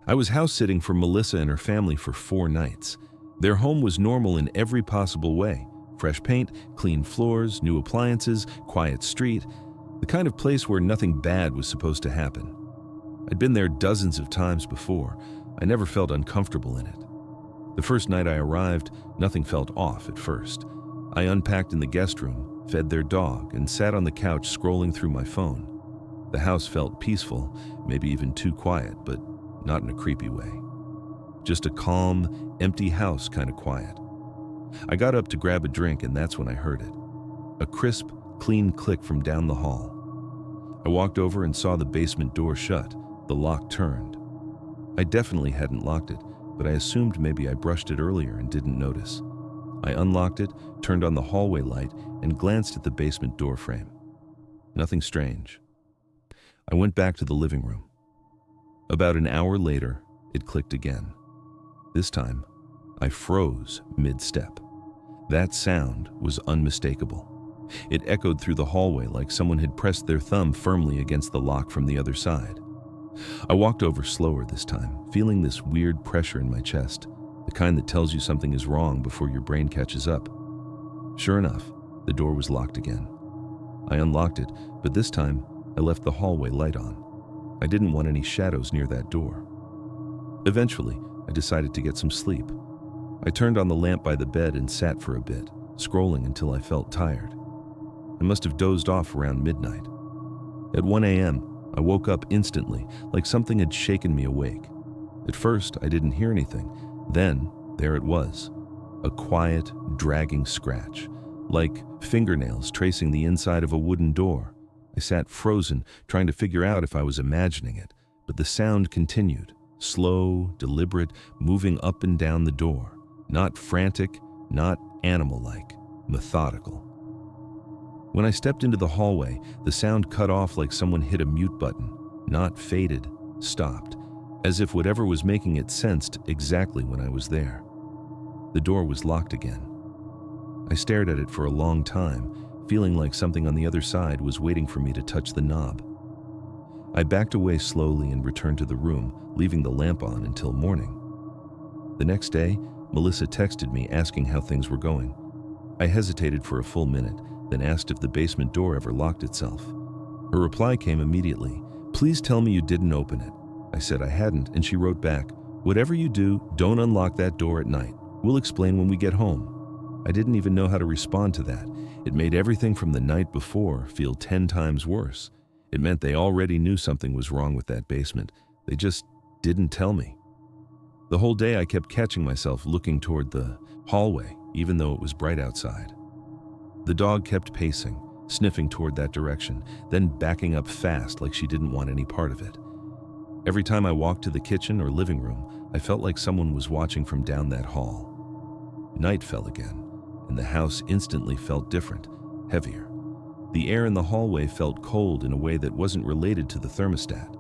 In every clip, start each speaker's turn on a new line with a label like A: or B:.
A: I was house sitting for Melissa and her family for 4 nights. Their home was normal in every possible way. Fresh paint, clean floors, new appliances, quiet street. The kind of place where nothing bad was supposed to happen. I'd been there dozens of times before. I never felt uncomfortable in it. The first night I arrived, nothing felt off at first. I unpacked in the guest room, fed their dog, and sat on the couch scrolling through my phone. The house felt peaceful, maybe even too quiet, but not in a creepy way. Just a calm, empty house kind of quiet. I got up to grab a drink, and that's when I heard it. A crisp, clean click from down the hall. I walked over and saw the basement door shut, the lock turned. I definitely hadn't locked it, but I assumed maybe I brushed it earlier and didn't notice. I unlocked it, turned on the hallway light, and glanced at the basement door frame. Nothing strange. I went back to the living room. About an hour later, it clicked again. This time, I froze mid-step. That sound was unmistakable. It echoed through the hallway like someone had pressed their thumb firmly against the lock from the other side. I walked over slower this time, feeling this weird pressure in my chest, the kind that tells you something is wrong before your brain catches up. Sure enough, the door was locked again. I unlocked it, but this time, I left the hallway light on. I didn't want any shadows near that door. Eventually, I decided to get some sleep. I turned on the lamp by the bed and sat for a bit, scrolling until I felt tired. I must have dozed off around midnight. At 1 a.m., I woke up instantly, like something had shaken me awake. At first, I didn't hear anything. Then, there it was. A quiet, dragging scratch, like fingernails tracing the inside of a wooden door. I sat frozen, trying to figure out if I was imagining it, but the sound continued, slow, deliberate, moving up and down the door. Not frantic, not animal-like, methodical. When I stepped into the hallway, the sound cut off like someone hit a mute button, not faded, stopped, as if whatever was making it sensed exactly when I was there. The door was locked again. I stared at it for a long time, feeling like something on the other side was waiting for me to touch the knob. I backed away slowly and returned to the room, leaving the lamp on until morning. The next day, Melissa texted me asking how things were going. I hesitated for a full minute, then asked if the basement door ever locked itself. Her reply came immediately. "Please tell me you didn't open it." I said I hadn't, and she wrote back, "Whatever you do, don't unlock that door at night. We'll explain when we get home." I didn't even know how to respond to that. It made everything from the night before feel 10 times worse. It meant they already knew something was wrong with that basement. They just didn't tell me. The whole day I kept catching myself looking toward the hallway, even though it was bright outside. The dog kept pacing, sniffing toward that direction, then backing up fast like she didn't want any part of it. Every time I walked to the kitchen or living room, I felt like someone was watching from down that hall. Night fell again, and the house instantly felt different, heavier. The air in the hallway felt cold in a way that wasn't related to the thermostat.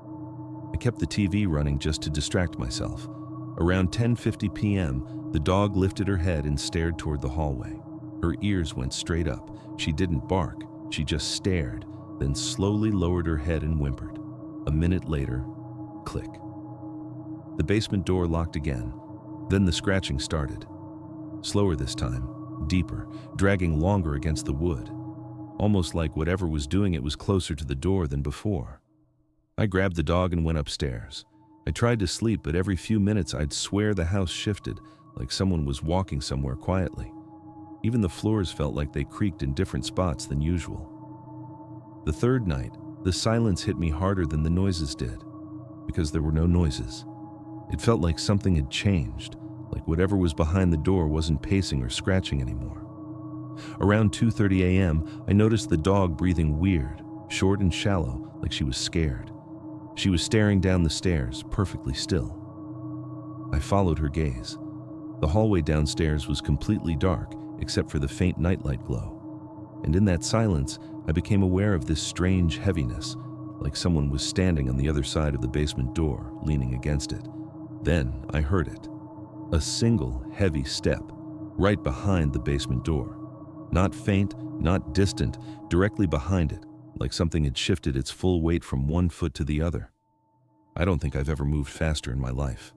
A: I kept the TV running just to distract myself. Around 10:50 p.m., the dog lifted her head and stared toward the hallway. Her ears went straight up. She didn't bark, she just stared, then slowly lowered her head and whimpered. A minute later, click. The basement door locked again. Then the scratching started. Slower this time, deeper, dragging longer against the wood. Almost like whatever was doing it was closer to the door than before. I grabbed the dog and went upstairs. I tried to sleep, but every few minutes I'd swear the house shifted, like someone was walking somewhere quietly. Even the floors felt like they creaked in different spots than usual. The third night, the silence hit me harder than the noises did, because there were no noises. It felt like something had changed, like whatever was behind the door wasn't pacing or scratching anymore. Around 2:30 a.m., I noticed the dog breathing weird, short and shallow, like she was scared. She was staring down the stairs, perfectly still. I followed her gaze. The hallway downstairs was completely dark, except for the faint nightlight glow. And in that silence, I became aware of this strange heaviness, like someone was standing on the other side of the basement door, leaning against it. Then I heard it. A single heavy step, right behind the basement door. Not faint, not distant, directly behind it, like something had shifted its full weight from one foot to the other. I don't think I've ever moved faster in my life.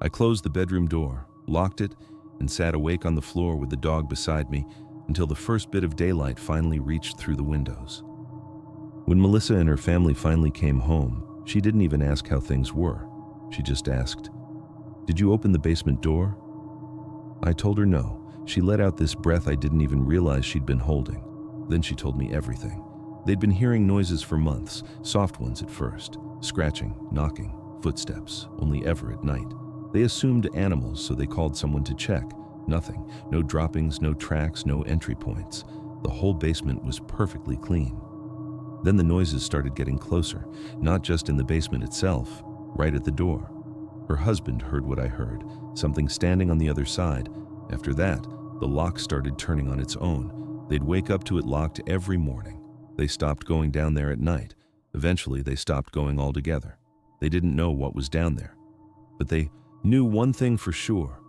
A: I closed the bedroom door, locked it, and sat awake on the floor with the dog beside me until the first bit of daylight finally reached through the windows. When Melissa and her family finally came home, she didn't even ask how things were. She just asked, "Did you open the basement door?" I told her no. She let out this breath I didn't even realize she'd been holding. Then she told me everything. They'd been hearing noises for months, soft ones at first, scratching, knocking, footsteps, only ever at night. They assumed animals, so they called someone to check. Nothing, no droppings, no tracks, no entry points. The whole basement was perfectly clean. Then the noises started getting closer, not just in the basement itself, right at the door. Her husband heard what I heard, something standing on the other side. After that, the lock started turning on its own. They'd wake up to it locked every morning. They stopped going down there at night. Eventually, they stopped going altogether. They didn't know what was down there. But they knew one thing for sure.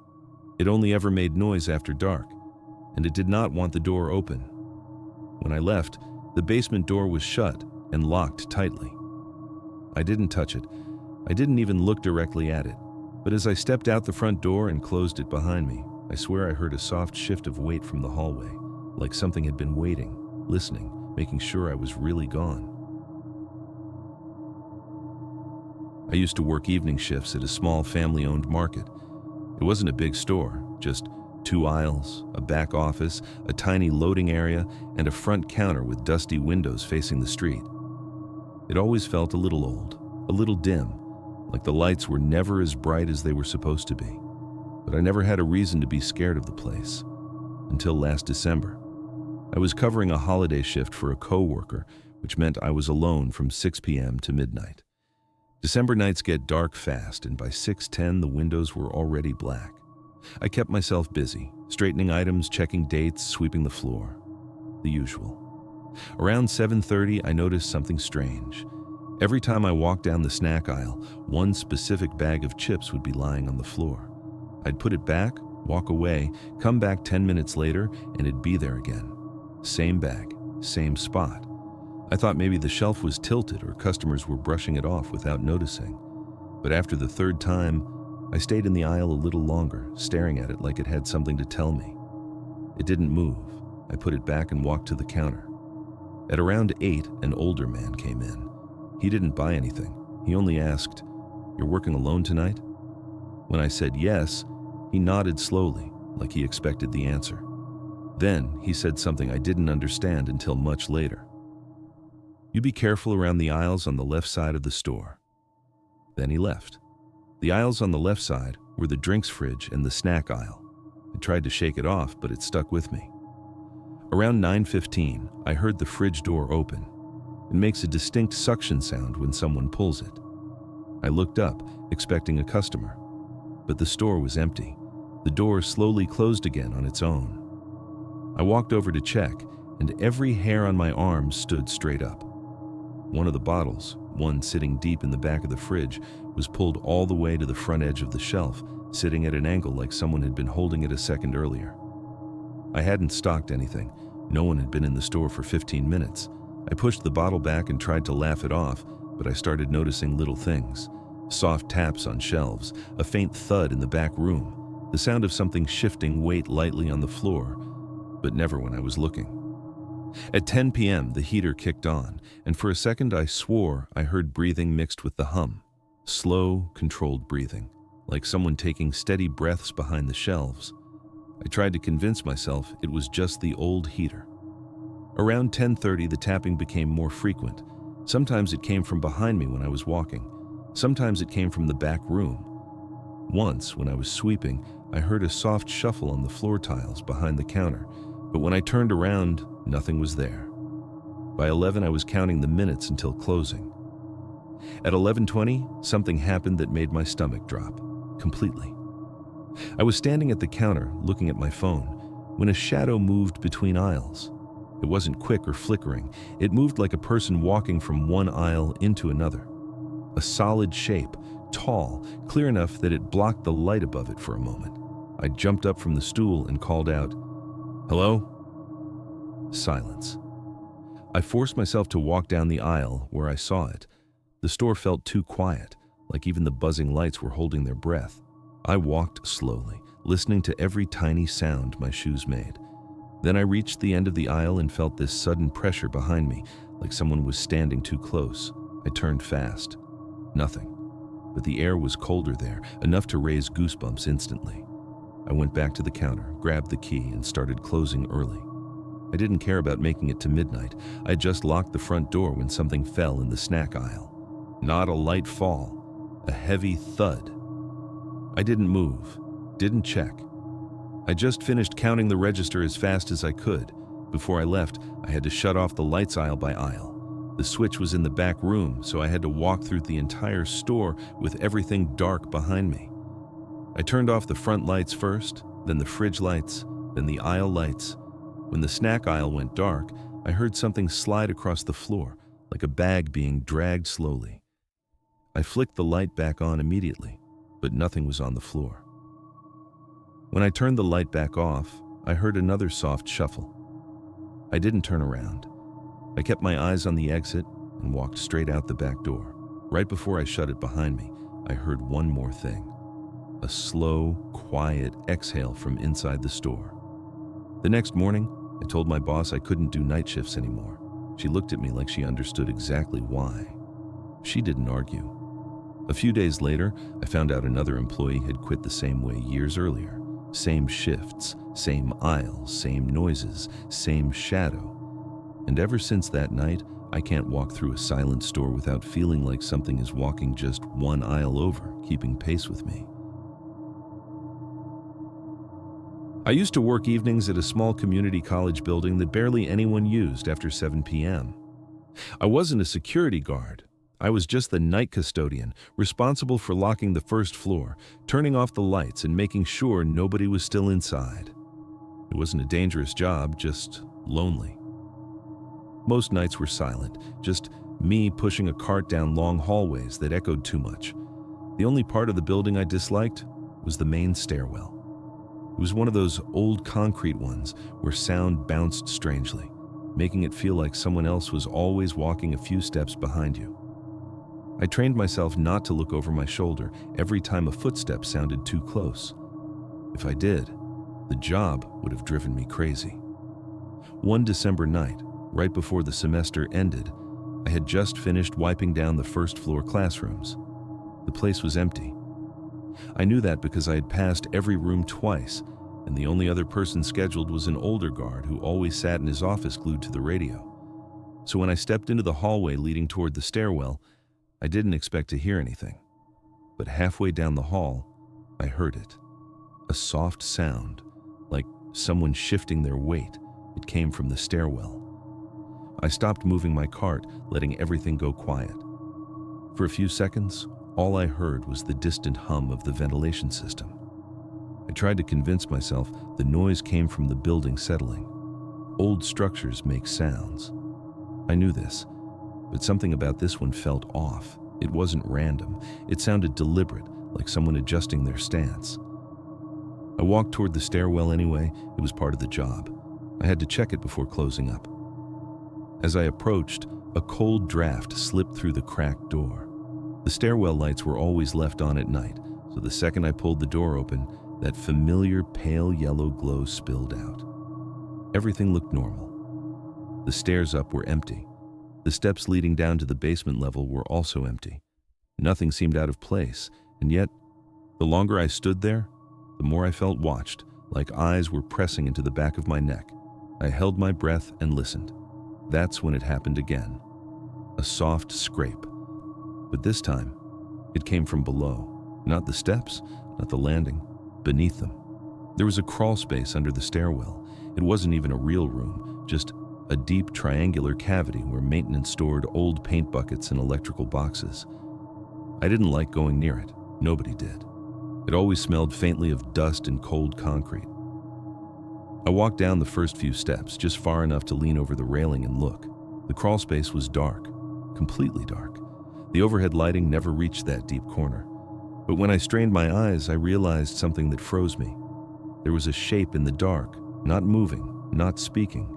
A: It only ever made noise after dark, and it did not want the door open. When I left, the basement door was shut and locked tightly. I didn't touch it. I didn't even look directly at it. But as I stepped out the front door and closed it behind me, I swear I heard a soft shift of weight from the hallway, like something had been waiting, listening, making sure I was really gone. I used to work evening shifts at a small family-owned market. It wasn't a big store, just 2 aisles, a back office, a tiny loading area, and a front counter with dusty windows facing the street. It always felt a little old, a little dim, like the lights were never as bright as they were supposed to be. But I never had a reason to be scared of the place. Until last December. I was covering a holiday shift for a co-worker, which meant I was alone from 6 p.m. to midnight. December nights get dark fast, and by 6:10 the windows were already black. I kept myself busy, straightening items, checking dates, sweeping the floor. The usual. Around 7:30, I noticed something strange. Every time I walked down the snack aisle, one specific bag of chips would be lying on the floor. I'd put it back, walk away, come back 10 minutes later, and it'd be there again. Same bag, same spot. I thought maybe the shelf was tilted or customers were brushing it off without noticing. But after the 3rd time, I stayed in the aisle a little longer, staring at it like it had something to tell me. It didn't move. I put it back and walked to the counter. At around 8, an older man came in. He didn't buy anything. He only asked, "You're working alone tonight?" When I said yes, he nodded slowly, like he expected the answer. Then he said something I didn't understand until much later. "You be careful around the aisles on the left side of the store." Then he left. The aisles on the left side were the drinks fridge and the snack aisle. I tried to shake it off, but it stuck with me. Around 9:15, I heard the fridge door open. It makes a distinct suction sound when someone pulls it. I looked up, expecting a customer, but the store was empty. The door slowly closed again on its own. I walked over to check, and every hair on my arm stood straight up. One of the bottles, one sitting deep in the back of the fridge, was pulled all the way to the front edge of the shelf, sitting at an angle like someone had been holding it a second earlier. I hadn't stocked anything. No one had been in the store for 15 minutes. I pushed the bottle back and tried to laugh it off, but I started noticing little things. Soft taps on shelves, a faint thud in the back room, the sound of something shifting weight lightly on the floor, but never when I was looking. At 10 p.m., the heater kicked on, and for a second I swore I heard breathing mixed with the hum. Slow, controlled breathing, like someone taking steady breaths behind the shelves. I tried to convince myself it was just the old heater. Around 10:30, the tapping became more frequent. Sometimes it came from behind me when I was walking. Sometimes it came from the back room. Once, when I was sweeping, I heard a soft shuffle on the floor tiles behind the counter, but when I turned around, nothing was there. By 11, I was counting the minutes until closing. At 11:20, something happened that made my stomach drop, completely. I was standing at the counter, looking at my phone, when a shadow moved between aisles. It wasn't quick or flickering. It moved like a person walking from one aisle into another. A solid shape, tall, clear enough that it blocked the light above it for a moment. I jumped up from the stool and called out, "Hello?" Silence. I forced myself to walk down the aisle where I saw it. The store felt too quiet, like even the buzzing lights were holding their breath. I walked slowly, listening to every tiny sound my shoes made. Then I reached the end of the aisle and felt this sudden pressure behind me, like someone was standing too close. I turned fast. Nothing. But the air was colder there, enough to raise goosebumps instantly. I went back to the counter, grabbed the key, and started closing early. I didn't care about making it to midnight. I had just locked the front door when something fell in the snack aisle. Not a light fall, a heavy thud. I didn't move, didn't check. I just finished counting the register as fast as I could. Before I left, I had to shut off the lights aisle by aisle. The switch was in the back room, so I had to walk through the entire store with everything dark behind me. I turned off the front lights first, then the fridge lights, then the aisle lights. When the snack aisle went dark, I heard something slide across the floor, like a bag being dragged slowly. I flicked the light back on immediately, but nothing was on the floor. When I turned the light back off, I heard another soft shuffle. I didn't turn around. I kept my eyes on the exit and walked straight out the back door. Right before I shut it behind me, I heard one more thing. A slow, quiet exhale from inside the store. The next morning, I told my boss I couldn't do night shifts anymore. She looked at me like she understood exactly why. She didn't argue. A few days later, I found out another employee had quit the same way years earlier. Same shifts, same aisles, same noises, same shadow. And ever since that night, I can't walk through a silent store without feeling like something is walking just one aisle over, keeping pace with me. I used to work evenings at a small community college building that barely anyone used after 7 p.m. I wasn't a security guard. I was just the night custodian, responsible for locking the first floor, turning off the lights, and making sure nobody was still inside. It wasn't a dangerous job, just lonely. Most nights were silent, just me pushing a cart down long hallways that echoed too much. The only part of the building I disliked was the main stairwell. It was one of those old concrete ones where sound bounced strangely, making it feel like someone else was always walking a few steps behind you. I trained myself not to look over my shoulder every time a footstep sounded too close. If I did, the job would have driven me crazy. One December night, right before the semester ended, I had just finished wiping down the first floor classrooms. The place was empty. I knew that because I had passed every room twice, and the only other person scheduled was an older guard who always sat in his office glued to the radio. So when I stepped into the hallway leading toward the stairwell, I didn't expect to hear anything. But halfway down the hall, I heard it. A soft sound, like someone shifting their weight. It came from the stairwell. I stopped moving my cart, letting everything go quiet. For a few seconds, all I heard was the distant hum of the ventilation system. I tried to convince myself the noise came from the building settling. Old structures make sounds. I knew this, but something about this one felt off. It wasn't random. It sounded deliberate, like someone adjusting their stance. I walked toward the stairwell anyway. It was part of the job. I had to check it before closing up. As I approached, a cold draft slipped through the cracked door. The stairwell lights were always left on at night, so the second I pulled the door open, that familiar pale yellow glow spilled out. Everything looked normal. The stairs up were empty. The steps leading down to the basement level were also empty. Nothing seemed out of place, and yet, the longer I stood there, the more I felt watched, like eyes were pressing into the back of my neck. I held my breath and listened. That's when it happened again. A soft scrape. But this time, it came from below. Not the steps, not the landing, beneath them. There was a crawl space under the stairwell. It wasn't even a real room, just a deep triangular cavity where maintenance stored old paint buckets and electrical boxes. I didn't like going near it. Nobody did. It always smelled faintly of dust and cold concrete. I walked down the first few steps, just far enough to lean over the railing and look. The crawl space was dark, completely dark. The overhead lighting never reached that deep corner. But when I strained my eyes, I realized something that froze me. There was a shape in the dark, not moving, not speaking,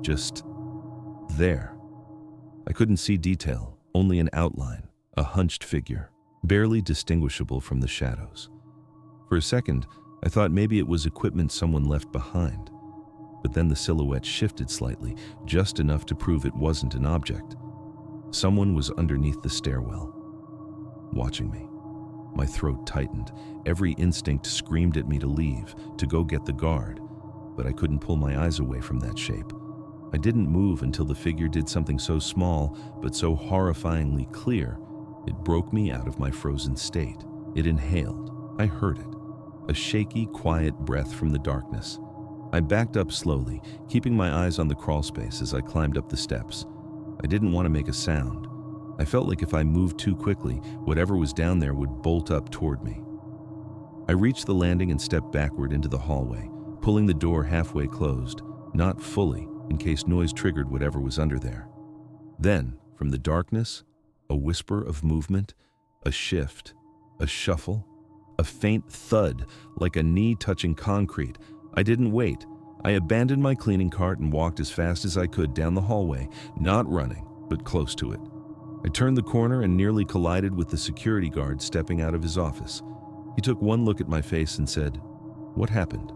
A: just there. I couldn't see detail, only an outline. a hunched figure, barely distinguishable from the shadows. For a second, I thought maybe it was equipment someone left behind, but then the silhouette shifted slightly, just enough to prove it wasn't an object. Someone was underneath the stairwell, watching me. My throat tightened. Every instinct screamed at me to leave, to go get the guard, but I couldn't pull my eyes away from that shape. I didn't move until the figure did something so small, but so horrifyingly clear, it broke me out of my frozen state. It inhaled. I heard it. A shaky, quiet breath from the darkness. I backed up slowly, keeping my eyes on the crawl space as I climbed up the steps. I didn't want to make a sound. I felt like if I moved too quickly, whatever was down there would bolt up toward me. I reached the landing and stepped backward into the hallway, pulling the door halfway closed, not fully, in case noise triggered whatever was under there. Then, from the darkness, a whisper of movement, a shift, a shuffle, a faint thud, like a knee touching concrete. I didn't wait. I abandoned my cleaning cart and walked as fast as I could down the hallway, not running, but close to it. I turned the corner and nearly collided with the security guard stepping out of his office. He took one look at my face and said, "What happened?"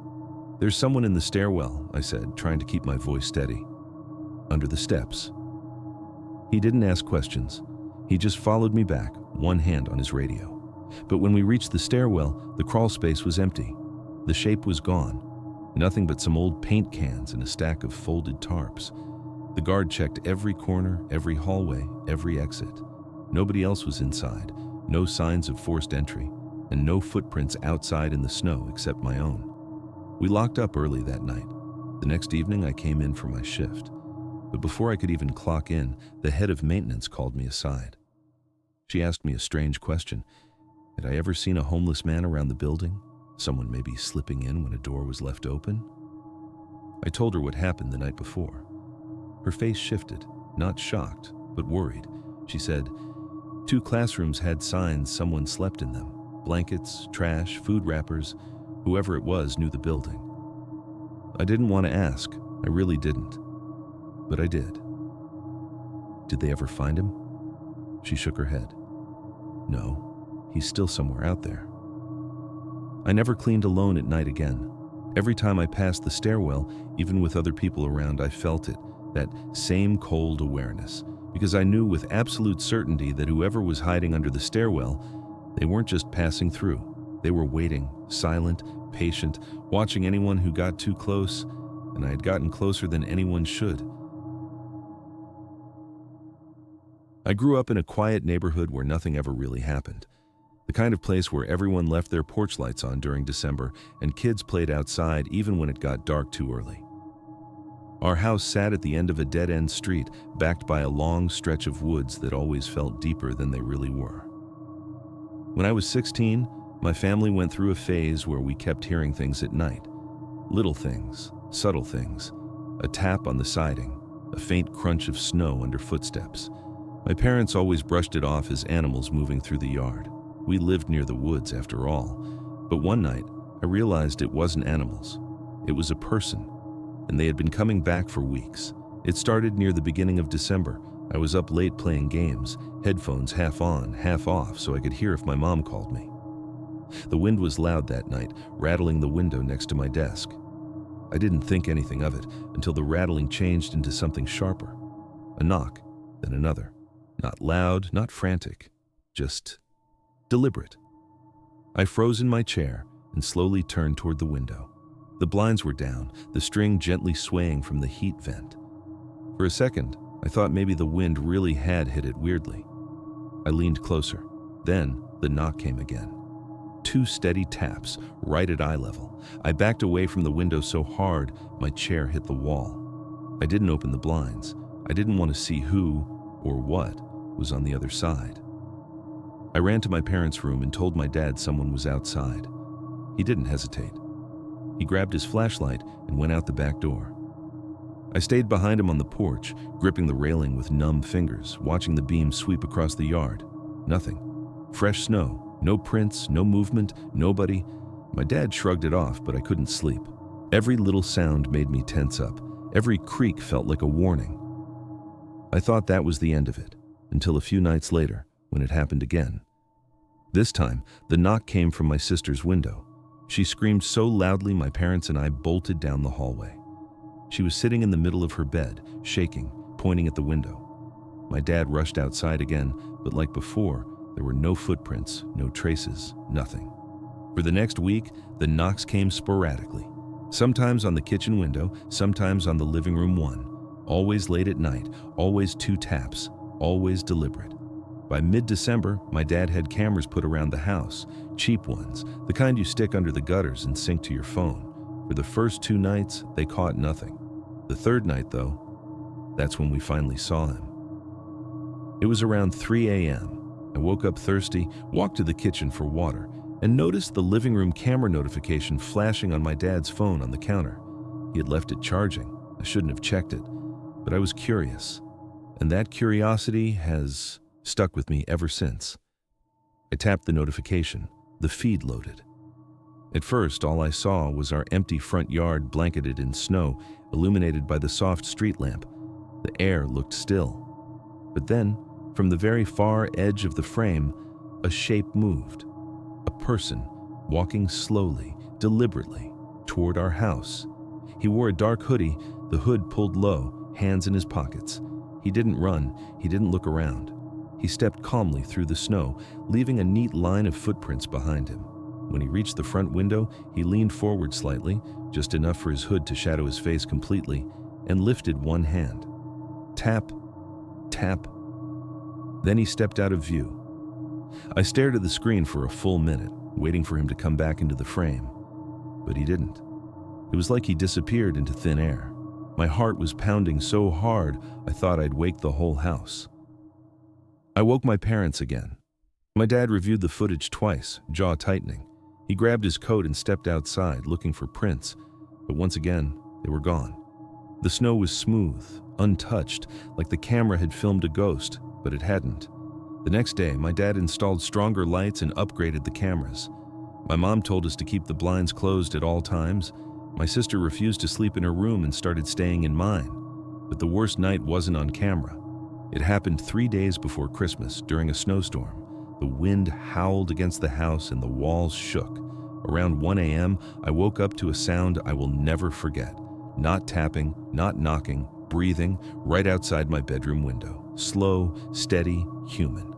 A: "There's someone in the stairwell," I said, trying to keep my voice steady. "Under the steps." He didn't ask questions. He just followed me back, one hand on his radio. But when we reached the stairwell, the crawl space was empty. The shape was gone. Nothing but some old paint cans and a stack of folded tarps. The guard checked every corner, every hallway, every exit. Nobody else was inside, no signs of forced entry, and no footprints outside in the snow except my own. We locked up early that night. The next evening I came in for my shift. But before I could even clock in, the head of maintenance called me aside. She asked me a strange question. Had I ever seen a homeless man around the building? Someone maybe slipping in when a door was left open? I told her what happened the night before. Her face shifted, not shocked, but worried. She said, 2 classrooms had signs someone slept in them. Blankets, trash, food wrappers. Whoever it was knew the building. I didn't want to ask. I really didn't. But I did. Did they ever find him? She shook her head. No, he's still somewhere out there. I never cleaned alone at night again. Every time I passed the stairwell, even with other people around, I felt it, that same cold awareness, because I knew with absolute certainty that whoever was hiding under the stairwell, they weren't just passing through. They were waiting, silent, patient, watching anyone who got too close, and I had gotten closer than anyone should. I grew up in a quiet neighborhood where nothing ever really happened. The kind of place where everyone left their porch lights on during December and kids played outside even when it got dark too early. Our house sat at the end of a dead-end street, backed by a long stretch of woods that always felt deeper than they really were. When I was 16, my family went through a phase where we kept hearing things at night. Little things, subtle things, a tap on the siding, a faint crunch of snow under footsteps. My parents always brushed it off as animals moving through the yard. We lived near the woods after all. But one night, I realized it wasn't animals. It was a person, and they had been coming back for weeks. It started near the beginning of December. I was up late playing games, headphones half on, half off, so I could hear if my mom called me. The wind was loud that night, rattling the window next to my desk. I didn't think anything of it until the rattling changed into something sharper. A knock, then another. Not loud, not frantic, just deliberate. I froze in my chair and slowly turned toward the window. The blinds were down, the string gently swaying from the heat vent. For a second, I thought maybe the wind really had hit it weirdly. I leaned closer. Then the knock came again. 2 steady taps, right at eye level. I backed away from the window so hard, my chair hit the wall. I didn't open the blinds. I didn't want to see who or what was on the other side. I ran to my parents' room and told my dad someone was outside. He didn't hesitate. He grabbed his flashlight and went out the back door. I stayed behind him on the porch, gripping the railing with numb fingers, watching the beam sweep across the yard. Nothing. Fresh snow, no prints, no movement, nobody. My dad shrugged it off, but I couldn't sleep. Every little sound made me tense up. Every creak felt like a warning. I thought that was the end of it, until a few nights later, when it happened again. This time, the knock came from my sister's window. She screamed so loudly my parents and I bolted down the hallway. She was sitting in the middle of her bed, shaking, pointing at the window. My dad rushed outside again, but like before, there were no footprints, no traces, nothing. For the next week, the knocks came sporadically. Sometimes on the kitchen window, sometimes on the living room one. Always late at night, always 2 taps, always deliberate. By mid-December, my dad had cameras put around the house, cheap ones, the kind you stick under the gutters and sync to your phone. For the first 2 nights, they caught nothing. The third night, though, that's when we finally saw him. It was around 3 a.m. I woke up thirsty, walked to the kitchen for water, and noticed the living room camera notification flashing on my dad's phone on the counter. He had left it charging. I shouldn't have checked it, but I was curious, and that curiosity has stuck with me ever since. I tapped the notification. The feed loaded. At first, all I saw was our empty front yard blanketed in snow, illuminated by the soft street lamp. The air looked still. But then, from the very far edge of the frame, a shape moved. A person walking slowly, deliberately, toward our house. He wore a dark hoodie, the hood pulled low, hands in his pockets. He didn't run, he didn't look around. He stepped calmly through the snow, leaving a neat line of footprints behind him. When he reached the front window, he leaned forward slightly, just enough for his hood to shadow his face completely, and lifted one hand. Tap, tap. Then he stepped out of view. I stared at the screen for a full minute, waiting for him to come back into the frame. But he didn't. It was like he disappeared into thin air. My heart was pounding so hard, I thought I'd wake the whole house. I woke my parents again. My dad reviewed the footage twice, jaw tightening. He grabbed his coat and stepped outside, looking for prints, but once again, they were gone. The snow was smooth, untouched, like the camera had filmed a ghost, but it hadn't. The next day, my dad installed stronger lights and upgraded the cameras. My mom told us to keep the blinds closed at all times. My sister refused to sleep in her room and started staying in mine. But the worst night wasn't on camera. It happened 3 days before Christmas, during a snowstorm. The wind howled against the house and the walls shook. Around 1 a.m., I woke up to a sound I will never forget. Not tapping, not knocking, breathing, right outside my bedroom window. Slow, steady, human.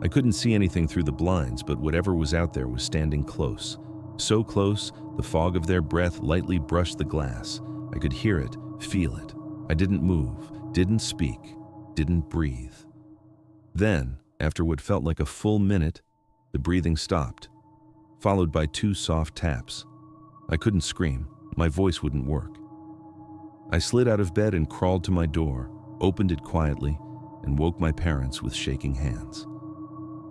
A: I couldn't see anything through the blinds, but whatever was out there was standing close. So close, the fog of their breath lightly brushed the glass. I could hear it, feel it. I didn't move, didn't speak, didn't breathe. Then, after what felt like a full minute, the breathing stopped, followed by 2 soft taps. I couldn't scream. My voice wouldn't work. I slid out of bed and crawled to my door, opened it quietly, and woke my parents with shaking hands.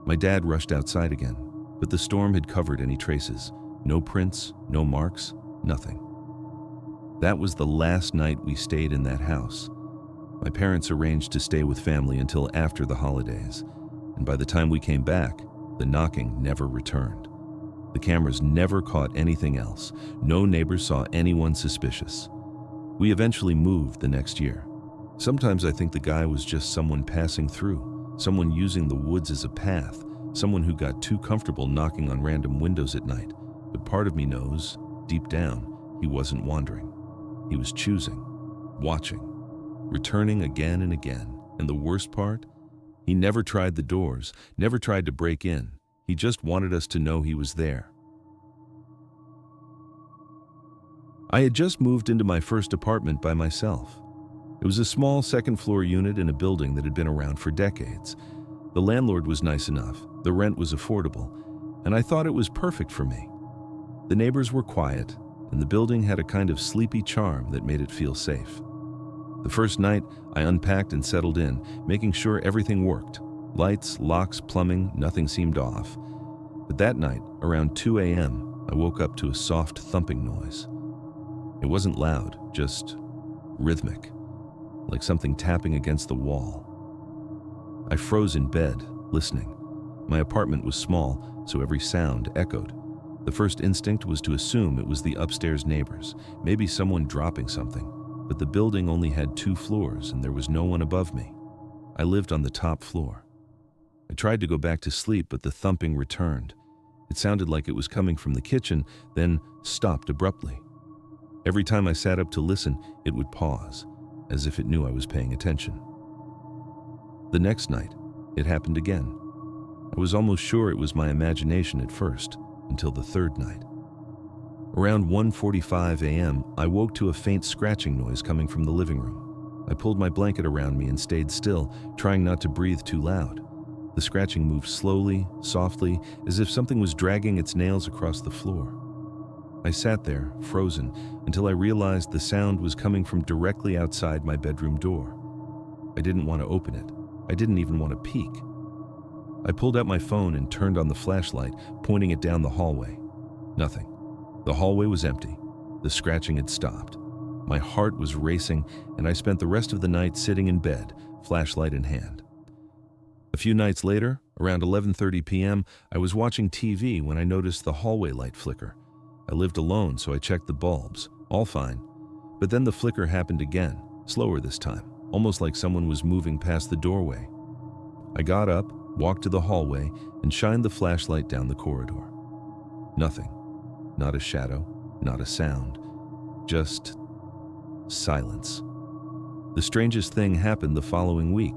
A: My dad rushed outside again, but the storm had covered any traces. No prints, no marks, nothing. That was the last night we stayed in that house. My parents arranged to stay with family until after the holidays, and by the time we came back, the knocking never returned. The cameras never caught anything else. No neighbors saw anyone suspicious. We eventually moved the next year. Sometimes I think the guy was just someone passing through, someone using the woods as a path, someone who got too comfortable knocking on random windows at night. But part of me knows, deep down, he wasn't wandering. He was choosing, watching, returning again and again. And the worst part? He never tried the doors, never tried to break in. He just wanted us to know he was there. I had just moved into my first apartment by myself. It was a small second-floor unit in a building that had been around for decades. The landlord was nice enough, the rent was affordable, and I thought it was perfect for me. The neighbors were quiet, and the building had a kind of sleepy charm that made it feel safe. The first night, I unpacked and settled in, making sure everything worked. Lights, locks, plumbing, nothing seemed off. But that night, around 2 a.m., I woke up to a soft thumping noise. It wasn't loud, just rhythmic, like something tapping against the wall. I froze in bed, listening. My apartment was small, so every sound echoed. The first instinct was to assume it was the upstairs neighbors, maybe someone dropping something. But the building only had 2 floors and there was no one above me. I lived on the top floor. I tried to go back to sleep, but the thumping returned. It sounded like it was coming from the kitchen, then stopped abruptly. Every time I sat up to listen, it would pause, as if it knew I was paying attention. The next night, it happened again. I was almost sure it was my imagination at first, until the third night. Around 1:45 a.m., I woke to a faint scratching noise coming from the living room. I pulled my blanket around me and stayed still, trying not to breathe too loud. The scratching moved slowly, softly, as if something was dragging its nails across the floor. I sat there, frozen, until I realized the sound was coming from directly outside my bedroom door. I didn't want to open it. I didn't even want to peek. I pulled out my phone and turned on the flashlight, pointing it down the hallway. Nothing. The hallway was empty. The scratching had stopped. My heart was racing, and I spent the rest of the night sitting in bed, flashlight in hand. A few nights later, around 11:30 p.m., I was watching TV when I noticed the hallway light flicker. I lived alone, so I checked the bulbs. All fine. But then the flicker happened again, slower this time, almost like someone was moving past the doorway. I got up, walked to the hallway, and shined the flashlight down the corridor. Nothing. Not a shadow, not a sound. Just silence. The strangest thing happened the following week.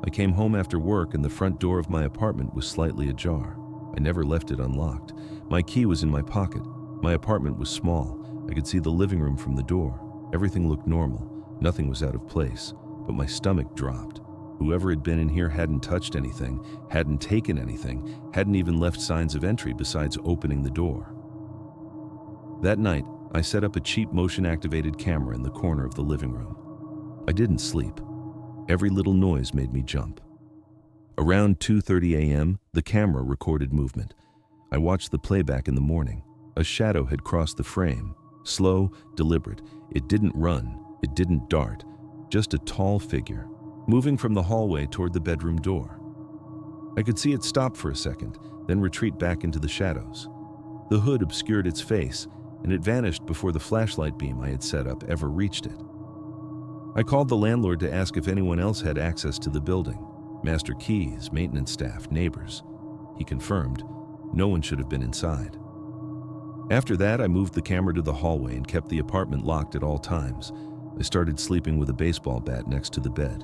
A: I came home after work and the front door of my apartment was slightly ajar. I never left it unlocked. My key was in my pocket. My apartment was small. I could see the living room from the door. Everything looked normal. Nothing was out of place. But my stomach dropped. Whoever had been in here hadn't touched anything, hadn't taken anything, hadn't even left signs of entry besides opening the door. That night, I set up a cheap motion-activated camera in the corner of the living room. I didn't sleep. Every little noise made me jump. Around 2:30 a.m., the camera recorded movement. I watched the playback in the morning. A shadow had crossed the frame. Slow, deliberate. It didn't run. It didn't dart. Just a tall figure, moving from the hallway toward the bedroom door. I could see it stop for a second, then retreat back into the shadows. The hood obscured its face, and it vanished before the flashlight beam I had set up ever reached it. I called the landlord to ask if anyone else had access to the building. Master keys, maintenance staff, neighbors. He confirmed, no one should have been inside. After that, I moved the camera to the hallway and kept the apartment locked at all times. I started sleeping with a baseball bat next to the bed.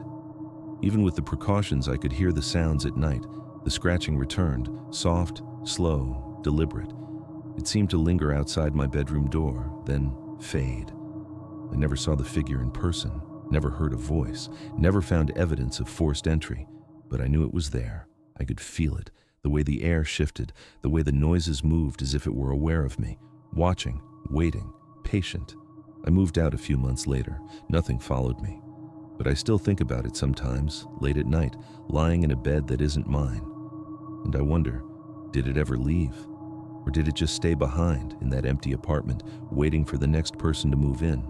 A: Even with the precautions, I could hear the sounds at night. The scratching returned, soft, slow, deliberate. It seemed to linger outside my bedroom door, then fade. I never saw the figure in person, never heard a voice, never found evidence of forced entry, but I knew it was there. I could feel it, the way the air shifted, the way the noises moved as if it were aware of me, watching, waiting, patient. I moved out a few months later. Nothing followed me. But I still think about it sometimes, late at night, lying in a bed that isn't mine. And I wonder, did it ever leave? Or did it just stay behind in that empty apartment, waiting for the next person to move in?